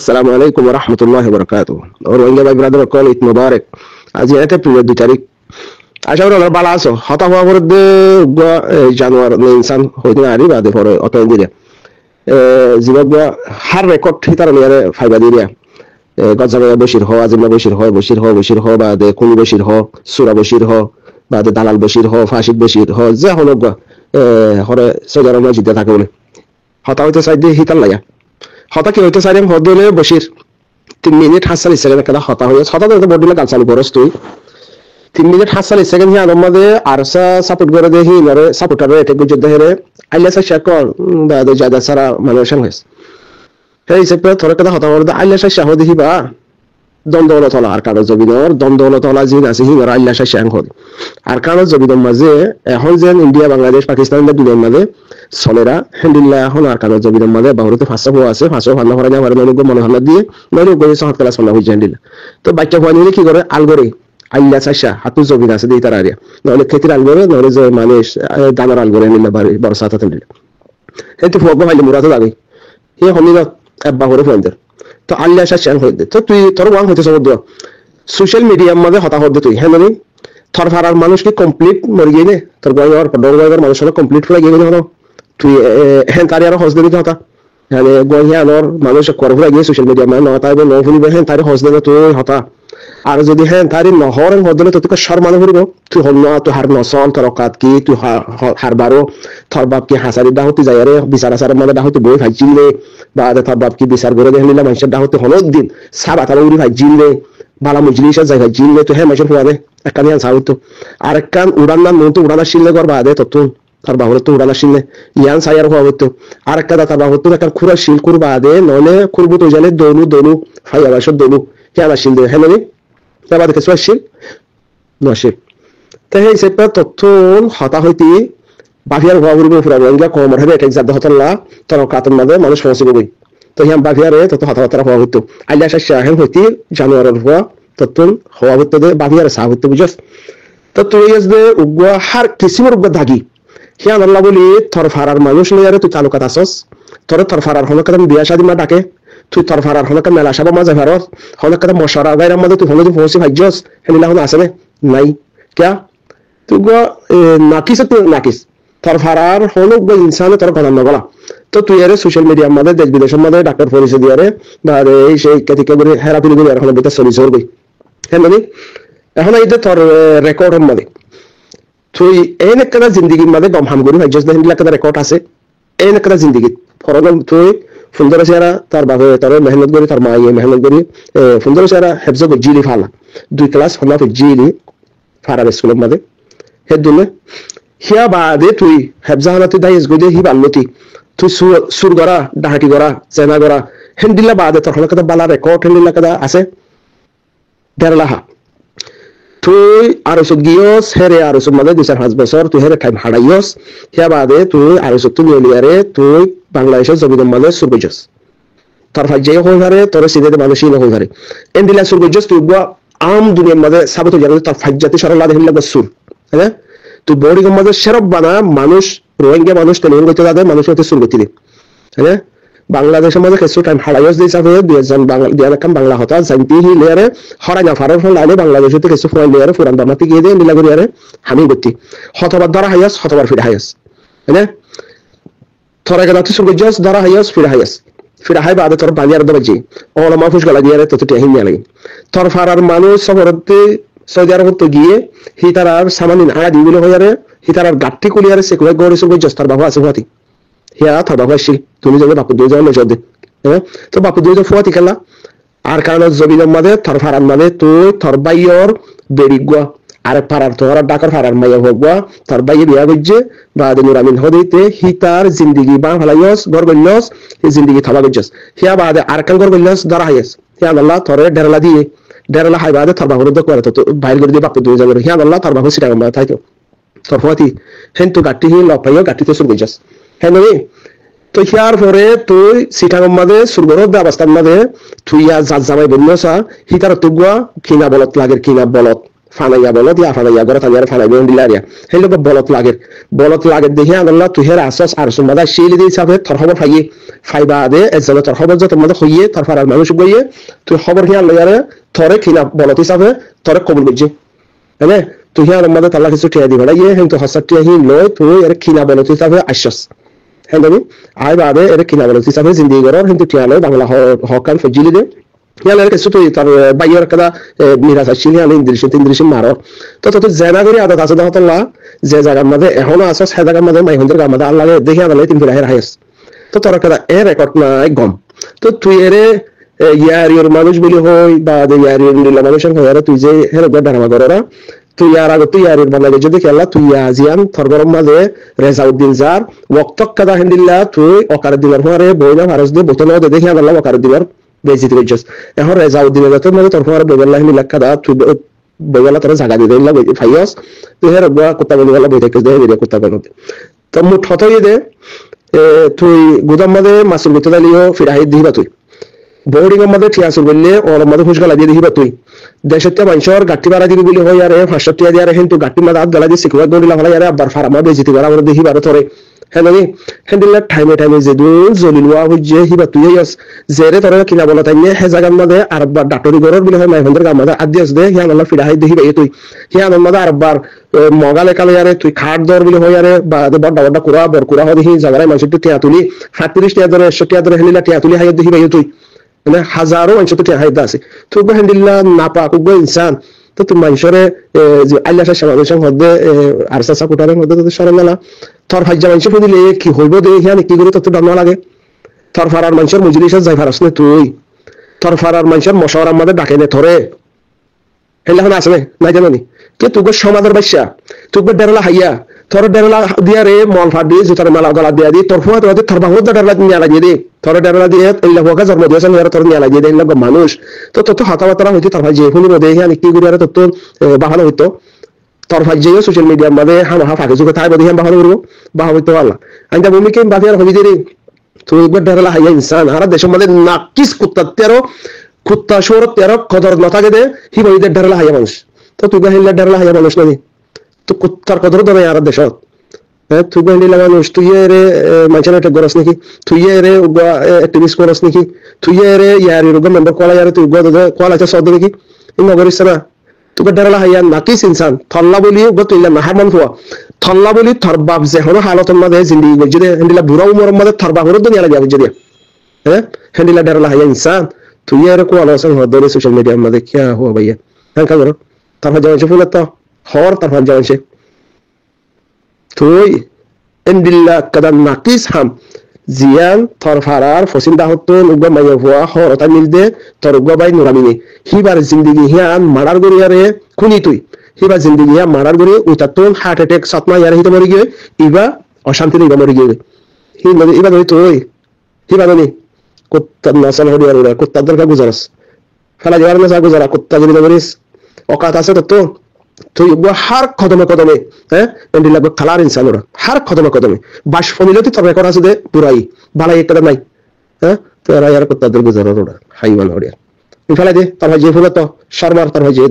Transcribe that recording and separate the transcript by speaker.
Speaker 1: Assalamu alaikum wa rahmatullahi wa barakatuh. Or when my brother call it Mubarak. As yet a period 2 tarik. Ashawra balaso. Hata wa de Januar insan hodinari ba de for otoindiria. Zimbabwe har record hitar mere faibadiria. Gazzaga Bashir ho, Azim Bashir ho ba de Kuni Bashir ho, Sura Bashir ho, ba de Dalal Bashir ho, Fashid Bashir ho, Zahonogwa hore Sojara Majid takole. Hata hইতে সাইডে হিতার লাগা হতা কি হইতে সাইডে হদলে Bashir 3 minute Harshal second kada হতা হইছে হতা তো বডিলে কাল চালু করস তুই 3 মিনিট হাসাল সেকেন্ড হিয়া আমাদে আরসা সাপোর্ট করে দেহি নরে সাপোর্টারে এতে গুজদ দেহে আইলাসা শাকর দাদা জাদা সারা মালয়েশিয়ান হইছে এই সেপে থরে kada হতা করে আইলাসা শাহ দেহি বা দ্বন্দ্বলত হলো আর কারো জবিদর দ্বন্দ্বলত হলো জিন আছে হি নরে আইলাসা শাহ হল আর কারো জবিদর মাঝে এখন যেন ইন্ডিয়া বাংলাদেশ পাকিস্তান এর দুনিয়ার মাঝে সলেরা আলহামদুলিল্লাহ এখন আর কারো জবিদর মাঝে বাহুরতে ফাঁসা হওয়া আছে ফাঁসা ভালো হরে না হরে নরক মনে হল্লা দিয়ে নরক গই সহত ক্লাস ভালো হই জানিলা তো বাচ্চা হওয়ানি কি করে আলগরে আইলাসা শাহ হাতু জবিদ আছে দেই তার আরিয়া নলে ক্ষেতের আলগরে নলে যে মানুষ দানার আলগরে নিলা বর্ষাতে দিলা এতে ফোগো ভাইলে মুরাদ লাগে হে হমিনা আব্বা হরে ফোনদের তো আল্লাহ শাহ হই দে তো তুই তোর ওয়াং হইতে সব দো সোশ্যাল মিডিয়ার মধ্যে হতা হদ তুই হ্যাঁ মানে থর ফারার মানুষ কি কমপ্লিট মরি গিয়ে নে তোর গয়র ডরগয়র মানুষ হলো কমপ্লিট হয়ে গিয়ে হলো তুই হ্যাঁ তার আর হজ দেবি হতা মানে গয়র মানুষ কর হয়ে গিয়ে সোশ্যাল মিডিয়া মানে নতা এবং নফুলি হ্যাঁ তার হজ দেবে তুই হতা আর যদি হ্যাঁ তারি নহর হদলে তো তোকে শর্মানো করিব তুই হল না তুই হার নসল তোর কাত কি তুই হার বারো তোর বাপ কি হাসারি দাহতি যায় রে বিচার আসার মানে দাহতি বই ভাইছিলে বা তোর বাপ কি বিচার করে দেখলিলা মানুষের দাহতি হল দিন সাবা তালা উড়ি ভাইছিলে বালা মজলিসের যায় ভাইছিলে তো হ্যাঁ মানুষের ফুয়াদে একটা নিয়ে সাউত আর একখান উড়ান না নতুন উড়ানা শিললে করবা দে ততুন তার বাহুরে তো উড়ানা শিললে ইয়ান সাইয়ার হওয়া হতো আর একটা তার বাহুর তো একটা খুরা শিল করবা দে নলে খুরবু তো জানে দনু ফাইয়া বাসর দনু কে আমার শিল দে হ্যাঁ মানে তারপর কিছু আসছিল নশিব তাই এই সেপা তথ্য হতা হইতে বাফিয়ার ঘুরিব ফুরাবো এগুলা কম হবে এটা এক্সাম হতল্লা তোর কাতন মাঝে মানুষ পৌঁছিব গই তো হিয়াম বাফিয়ারে তত হতা হওয়া হইতো আইলা শাহেন হইতে জানুয়ারের হওয়া তত হওয়া হইতো দে বাফিয়ারে সাহ হইতে বুঝস তো তুই আসবে উগুয়া হার কিসিমের উগুয়া দাগি হিয়ান আল্লাহ বলি থর ফারার মানুষ লইয়ারে তুই তালুকাত আসস তোর থর ফারার হলো কারণ বিয়া শাদী মা ডাকে তুই তোর ফারার হলে মেলা সাবা মাঝে ভারত হলে কথা মশারা গায়ের মধ্যে তুই হলে তুই পৌঁছি ভাজ্যস হেলিলা হলে আসে নাই ক্যা তুই নাকিস তুই নাকিস তোর ফারার হলো ইনসানে তোর গলাম না গলা তো তুই এর সোশ্যাল মিডিয়ার মধ্যে দেশ বিদেশের মধ্যে ডাক্তার পরিচয় দিয়ে বা এই সেই কেতিকে করে হেরাপিলি করে এখন বেতা চলি চলবি হ্যাঁ মানে এখন এই যে তোর রেকর্ডের মধ্যে তুই এই একটা জিন্দিগির মধ্যে গম হাম করি ভাজ্যস হেলিলা একটা রেকর্ড আছে এই একটা জিন্দিগি ফরগম তুই ফুলদরা সেরা তার বাবা তার মেহনত করি তার মায়ে মেহনত করি ফুলদরা সেরা হেফজ জিলি ফালা 2 ক্লাস হলা জিলি ফারার স্কুলের মধ্যে হেদুলে হিয়া বাদে তুই হেফজা হানাতে দাইস গদে হি বালমতি তুই সুর গরা ডাহাটি গরা জেনা গরা হেন্দিলা বাদে তোর হলা কথা বালা রেকর্ড হেন্দিলা কথা আছে দেরলাহা তুই আরো গিয়স হেরে আরো মধ্যে 2-5 বছর তুই হেরে টাইম হারাইয়স হিয়া বাদে তুই আরো তুই লিয়ারে তুই বাংলাদেশের জমিদের মধ্যে সুরগজস তোর ফাইজে হই পারে তোর সিধে মানুষই না হই পারে এন্ডিলা সুরগজস তুই আম দুনিয়ার মধ্যে সাবত জায়গা তোর ফাইজাতে সরলা দেখিলা বসুর হ্যাঁ তুই বড়ি মধ্যে সেরব বানা মানুষ রোহিঙ্গা মানুষ তেলেঙ্গ হইতে যাবে মানুষ হতে সুরগতি দে হ্যাঁ বাংলাদেশের মধ্যে কিছু টাইম হারাইয়স দিস হবে 2000 বাংলা দিয়া কাম বাংলা হতা জানতি হি লেয়ারে হরাই না ফারার ফল আইলে বাংলাদেশে তো কিছু ফল লেয়ারে পুরান বামাতে গিয়ে দে নীলা করিয়ারে হামি গতি হতবার দ্বারা হাইয়াস হতবার ফিরে হাইয়াস হ্যাঁ তোরা গেলা তুই সুরগজস দ্বারা হাইয়াস ফিরে হাই বাদে তোর বানিয়ার দবাজি ওলা মাফুস গলা দিয়ে তো তুই হিমিয়া লাগি তোর ফারার মানুষ সবরতে সৌদি আরব তো গিয়ে হিতারার সামানিন আয়া দিগুলো হইয়ারে হিতারার গাট্টি কুলিয়ারে সে কই গরে সুরগজস তার বাবা আছে ফাতি হিয়া তোর বাবা আসি তুমি যাবে বাপু দুই যাও নজর দে হ্যাঁ তো বাপু দুই যাও ফুয়াতি খেলা আর কারণ জবিনের মধ্যে তোর ফারার মানে তুই তোর বাইয়র বেরিগুয়া আর ফারার তোর ডাকার ফারার মাইয়া হগবা তোর বাইয়ে বিয়া গজ্জে বাদে নুরামিন হদিতে হিতার জিন্দেগি বা ভালাইয়স গরগল্যস এই জিন্দেগি থাবা গজ্জস হিয়া বাদে আর কাল গরগল্যস দরা হাইয়াস হিয়া আল্লাহ তোরে ডেরলা দিয়ে ডেরলা হাই বাদে তোর বাহুর দক করে তো বাইর করে দিয়ে বাপু দুই যাবে হিয়া আল্লাহ তোর বাহু সিটা গম্বা থাইতো তোর ফুয়াতি হেন তো গাট্টি হি লপাইও গাট্টিতে সুর গজ্জস হ্যাঁ নই তো হিয়ার পরে তুই সিটাগম মাঝে সুরগরদ অবস্থার মাঝে তুই জামাই বন্যসা হিতার তুগুয়া কিনা বলত লাগের কিনা বলত ফানাইয়া বলত ইয়া ফানাইয়া গড় তানিয়ার ফানাইবে দিলারিয়া সেই লোক বলত লাগে দেখি আল্লাহ তুহের আসস আর সুমাদা শিলি দিয়ে সাবে তোর খবর ফাইয়ে ফাইবা দে এজলে তোর খবর যত মধ্যে হইয়ে তোর ফারার মানুষ গইয়ে তুই খবর কি আল্লাহ ইয়ারে তোরে কিনা বলত হিসাবে তোরে কবুল করছে হ্যাঁ তুই হিয়ার মধ্যে তাল্লা কিছু টিয়া দিবে ইয়ে কিন্তু হসার টিয়া হি লয় তুই এর কিনা বলত হিসাবে আশ্বাস হ্যাঁ জানি আই বাদে এর কিনা বলত হিসাবে জিন্দিগি গড়র কিন্তু টিয়া লয় বাংলা হকান ফজিলি দে ইয়ালের কিছু তুই তার বাইয়ের কথা মিরাজ আসছিল আমি ইন্দ্রিশ মারো তো জেনা করে আদত আছে দাহতল্লাহ যে জায়গার মধ্যে এখনো আছে সে জায়গার মধ্যে মাইহন্দের গার মধ্যে আল্লাহ দেখে আদালে তিন ফিরাহের হাইস তো তোর কথা এ রেকর্ড নাই গম তো তুই এরে ইয়ারিয়র মানুষ বলি হই বা ইয়ারিয়র নীলা মানুষের হয় তুই যে হেরে ডারামা করা তুই ইয়ার আগে তুই ইয়ারির বাংলা যদি খেলা তুই আজিয়ান তোর গরম মাঝে রেজাউদ্দিন যার ওয়াক্তক কাদা হেন্দিল্লা তুই অকার দিবার পরে বইনা ভারস দিয়ে বোতল দেখে আদাল্লাহ অকার দিবার বেজিত করছিস এখন রেজাউদ্দিনের যত মানে তোর পরে বইবেলা মিলা কাদা তুই বইবেলা তোর জায়গা দিয়ে দিলা ফাইয়াস তুই হেরে কুত্তা বইবেলা বই থেকে দেয় কুত্তা বেরোতে তো মুঠ হতই দে তুই গুদাম মাঝে মাসুল ভিতরে দালিও ফিরাহি দিবা তুই বোর্ডিং এর মধ্যে ঠিয়া বললে ওর মধ্যে ফুসকা লাগিয়ে দিবা তুই দেশতে মানুষের গাঠি বাড়া দিবি বলি হয় আরে 500 টাকা দিয়ে কিন্তু গাঠি মাঝে হাত গলা দিয়ে সিকুয়া দৌড়িলা হলাই আরে আবার ফার্মা বেজিতে গলা আমরা দেখি বারো তোরে হ্যাঁ নাকি হ্যান্ডিলার টাইমে যে দুন জলিলুয়া হইছে হিবা তুই আস জেরে তোরে কিনা বলা তাই হে জায়গার মধ্যে আরবার ডাটরি গরর বলি হয় মাইহন্দের গার মধ্যে আদিয়াস দে হিয়া আল্লাহ ফিরাহি দেখিবা তুই হিয়া মধ্যে আরবার মগালে কালে আরে তুই খাট দর বলি হয় আরে বা বড় কুড়া বর কুড়া হয় দেখি জায়গায় মানুষের টিয়া তুলি 37 টাকা ধরে 100 টাকা ধরে হেলিলা টিয়া তুলি হাইয়া দেখিবা তুই মানে হাজারো মানুষ তো টিয়া হাইদা আছে তুই হ্যান্ডিল্লা না পা কুগো ইনসান তো তুই মানুষরে যে আল্লাহ সমাবেশের মধ্যে আর সাসা কুটারের মধ্যে তো সরে গেলা তোর ভাজ্যা মানুষ দিলে কি হইব দে হিয়ানি কি করে তোর ডানা লাগে তোর ফারার মানুষের মজলিসে যাই ফারাস নে তুই তোর ফারার মানুষের মশাওয়ার মধ্যে ডাকে নে ধরে হেলাখন আসবে নাই জানো নি কে তুই সমাজের বাচ্চা তুই ডেরলা হাইয়া তোর ডেরলা দিয়া রে মল ফাট দিয়ে জুতার মালা গলা দিয়া দি তোর ফুয়া তোর বাহুর ডেরলা নিয়ে লাগিয়ে দে তোর ডেরলা দিয়ে এলা হোকা জন্ম দিয়েছে তোর নিয়ে লাগিয়ে দে এলাকা মানুষ তো হাতাবাতারা হইতে তোর ভাই যে ফুলি দেখে আনি কি করে আর তোর বাহানো হইতো তোর ভাই যে সোশ্যাল মিডিয়ার মধ্যে হামা ফাঁকে যুগে তাই বদি বাহানো করবো বাহা হইতে পারলা আমি তা ভূমিকে বাকি আর হবি দে তুই একবার ডেরলা হাইয়া ইনসান আর দেশের মধ্যে নাকিস কুত্তা তেরো কুত্তা শোর তেরো কদর না থাকে দে হি বইদের ডেরলা হাইয়া মানুষ তো তুই গাহিল্লা ডেরলা হাইয়া মানুষ নাকি তো কুত্তার কদর তো নাই আর দেশত হ্যাঁ তুই গাহিল্লা মানুষ তুই রে মানুষের একটা গরস নাকি তুই রে অ্যাক্টিভিস্ট করস নাকি তুই রে ইয়ারি রোগ মেম্বার কলা ইয়ারে তুই কলা আছে সদ নাকি ইন্না করিস না তুই ডেরলা হাইয়া নাকিস ইনসান থল্লা বলি তুই নাহারমান ফুয়া থল্লা বলি থর বাপ যে হলো হালতর মাঝে জিন্দিগি গই যদি হেন্ডিলা বুড়া উমরের মধ্যে থর বাপ হলো দুনিয়া লাগে যদি হ্যাঁ হেন্ডিলা ডেরলা হাইয়া ইনসান তুই আর কোন আলোচনা হদরে সোশ্যাল মিডিয়ার মধ্যে কি হওয়া ভাইয়া হ্যাঁ কাজ করো তারপর যাওয়া ফুল তো হর তারপর যাওয়া তুই এন্ডিল্লা কাদা নাকিস হাম জিয়ান থর ফারার ফসিল দাহতন উগা মাইয়া ফুয়া হর তা মিল দে তোর উগা বাই নুরামিনি হিবার জিন্দিগি হিয়ান মারার গরিয়ারে খুনি তুই হিবার জিন্দিগি হিয়া মারার গরি উতাতুন হার্ট অ্যাটাক সাতমা ইয়ারে হিতে মরি গিয়ে ইবা অশান্তি ইবা মরি গিয়ে হি মানে ইবা ধরি তুই হিবা জানি কুত্তা নাসাল হরিয়ার ওরা কুত্তা দরকার গুজারাস ফেলা যাওয়ার না গুজারা কুত্তা যদি করিস অকাত আছে তো তুই হার কদমে হ্যাঁ এন্ডিলা খালার ইনসান ওরা হার কদমে বাস ফমিলতি তোর রেকর্ড আছে দে পুরাই বালাই একটা নাই হ্যাঁ তো এরা ইয়ার কুত্তাদের গুজারা ওরা হাইওয়ান হরিয়ার ফেলা দে তার ভাই যে ফুলে তো শর্মার তার ভাই যে